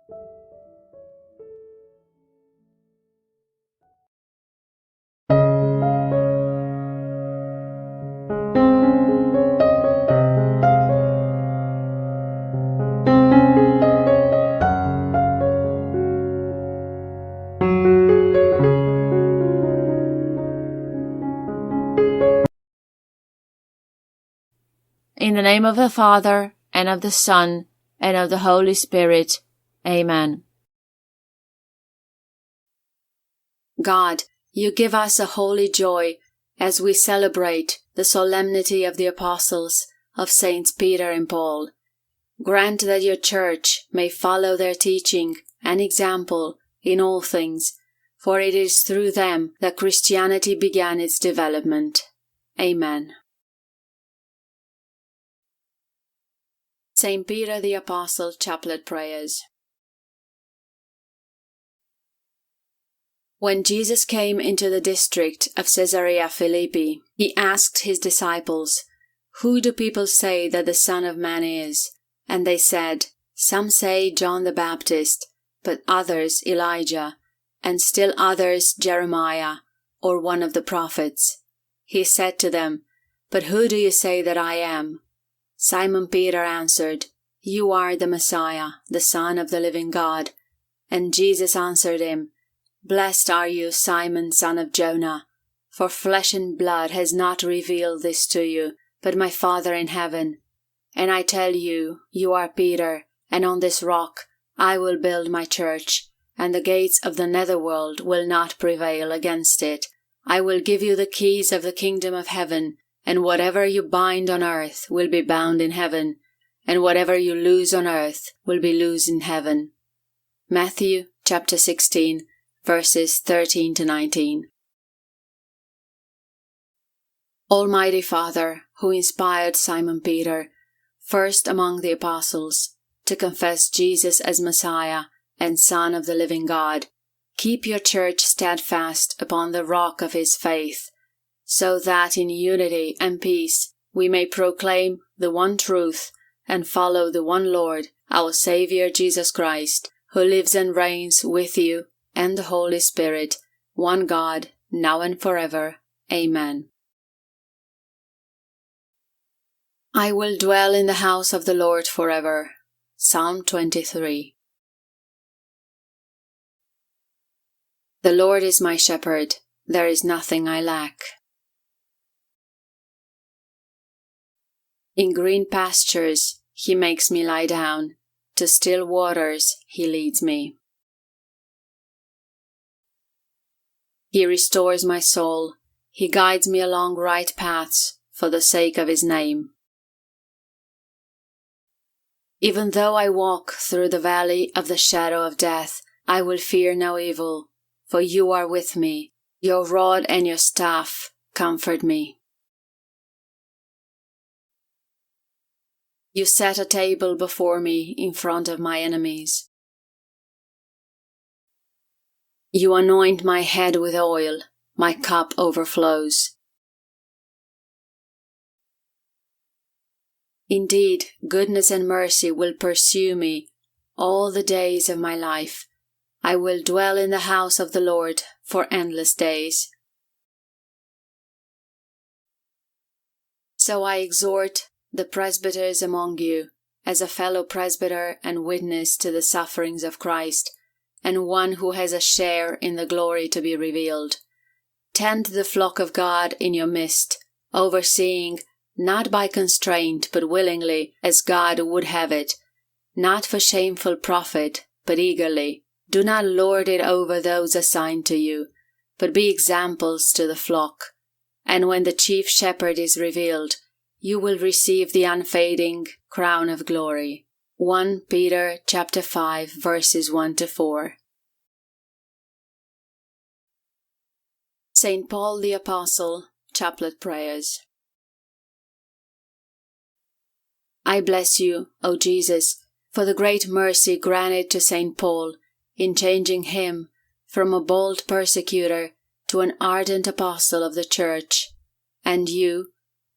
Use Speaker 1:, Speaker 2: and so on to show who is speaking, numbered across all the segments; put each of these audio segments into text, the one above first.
Speaker 1: In the name of the Father, and of the Son, and of the Holy Spirit. Amen. God, you give us a holy joy as we celebrate the solemnity of the apostles of Saints Peter and Paul. Grant that your Church may follow their teaching and example in all things, for it is through them that Christianity began its development. Amen. Saint Peter the Apostle Chaplet Prayers. When Jesus came into the district of Caesarea Philippi, he asked his disciples, "Who do people say that the Son of Man is?" And they said, "Some say John the Baptist, but others Elijah, and still others Jeremiah, or one of the prophets." He said to them, "But who do you say that I am?" Simon Peter answered, "You are the Messiah, the Son of the living God." And Jesus answered him, "Blessed are you, Simon, son of Jonah, for flesh and blood has not revealed this to you, but my Father in heaven. And I tell you, you are Peter, and on this rock I will build my church, and the gates of the netherworld will not prevail against it. I will give you the keys of the kingdom of heaven, and whatever you bind on earth will be bound in heaven, and whatever you loose on earth will be loosed in heaven." Matthew chapter 16, verses 13 to 19. Almighty Father, who inspired Simon Peter, first among the apostles, to confess Jesus as Messiah and Son of the living God, keep your Church steadfast upon the rock of his faith, so that in unity and peace we may proclaim the one truth and follow the one Lord, our Saviour Jesus Christ, who lives and reigns with you and the Holy Spirit, one God, now and forever. Amen. I will dwell in the house of the Lord forever. Psalm 23. The Lord is my shepherd, there is nothing I lack. In green pastures he makes me lie down, to still waters he leads me. He restores my soul, he guides me along right paths for the sake of his name. Even though I walk through the valley of the shadow of death, I will fear no evil, for you are with me. Your rod and your staff comfort me. You set a table before me in front of my enemies. You anoint my head with oil, my cup overflows. Indeed, goodness and mercy will pursue me all the days of my life. I will dwell in the house of the Lord for endless days. So I exhort the presbyters among you, as a fellow presbyter and witness to the sufferings of Christ, and one who has a share in the glory to be revealed. Tend the flock of God in your midst, overseeing, not by constraint, but willingly, as God would have it, not for shameful profit, but eagerly. Do not lord it over those assigned to you, but be examples to the flock. And when the chief shepherd is revealed, you will receive the unfading crown of glory. 1 Peter chapter 5, verses 1 to 4. Saint Paul the Apostle, Chaplet Prayers. I bless you, O Jesus, for the great mercy granted to Saint Paul in changing him from a bold persecutor to an ardent apostle of the Church. And you,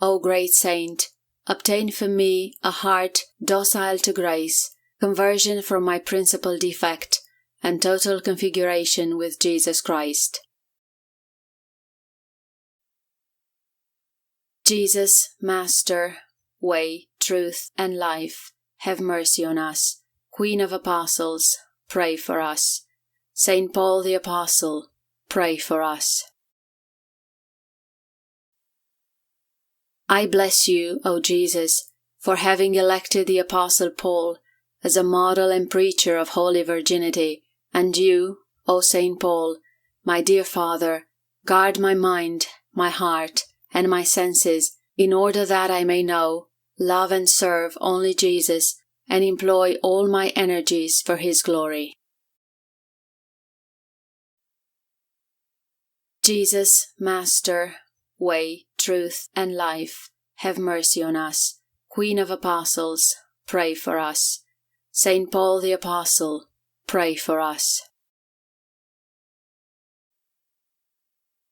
Speaker 1: O great saint, obtain for me a heart docile to grace, conversion from my principal defect, and total configuration with Jesus Christ. Jesus, Master, Way, Truth, and Life, have mercy on us. Queen of Apostles, pray for us. Saint Paul the Apostle, pray for us. I bless you, O Jesus, for having elected the Apostle Paul as a model and preacher of holy virginity, and you, O Saint Paul, my dear Father, guard my mind, my heart, and my senses, in order that I may know, love and serve only Jesus, and employ all my energies for His glory. Jesus, Master, Way, Truth, and Life, have mercy on us. Queen of Apostles, pray for us. Saint Paul the Apostle, pray for us.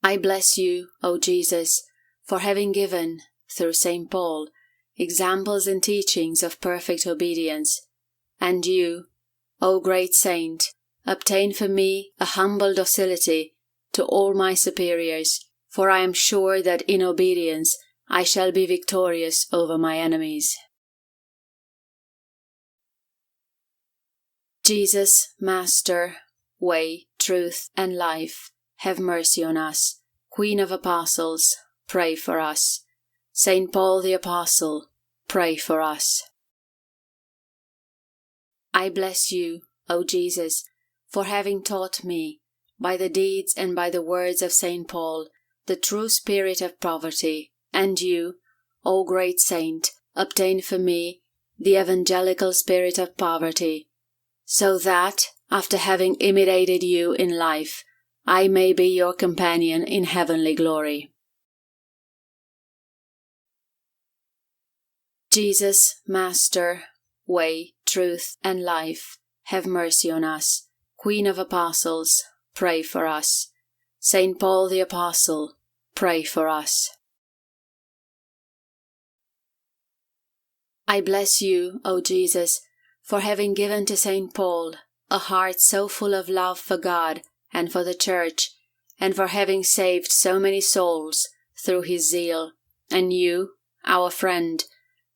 Speaker 1: I bless you, O Jesus, for having given, through Saint Paul, examples and teachings of perfect obedience, and you, O great Saint, obtain for me a humble docility to all my superiors, for I am sure that in obedience I shall be victorious over my enemies. Jesus, Master, Way, Truth, and Life, have mercy on us. Queen of Apostles, pray for us. Saint Paul the Apostle, pray for us. I bless you, O Jesus, for having taught me, by the deeds and by the words of Saint Paul, the true spirit of poverty, and you, O great Saint, obtain for me the evangelical spirit of poverty, so that, after having imitated you in life, I may be your companion in heavenly glory. Jesus, Master, Way, Truth, and Life, have mercy on us. Queen of Apostles, pray for us. Saint Paul the Apostle, pray for us. I bless you, O Jesus, for having given to Saint Paul a heart so full of love for God and for the Church, and for having saved so many souls through his zeal, and you, our friend,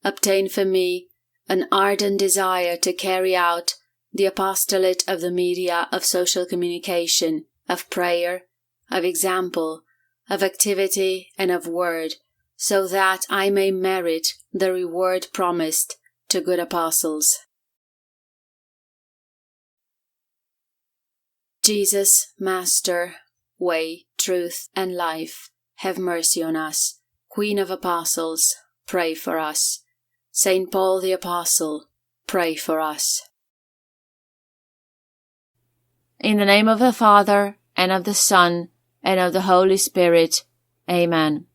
Speaker 1: obtain for me an ardent desire to carry out the apostolate of the media of social communication, of prayer, of example, of activity, and of word, so that I may merit the reward promised to good apostles. Jesus, Master, Way, Truth, and Life, have mercy on us. Queen of Apostles, pray for us. Saint Paul the Apostle, pray for us. In the name of the Father, and of the Son, and of the Holy Spirit. Amen.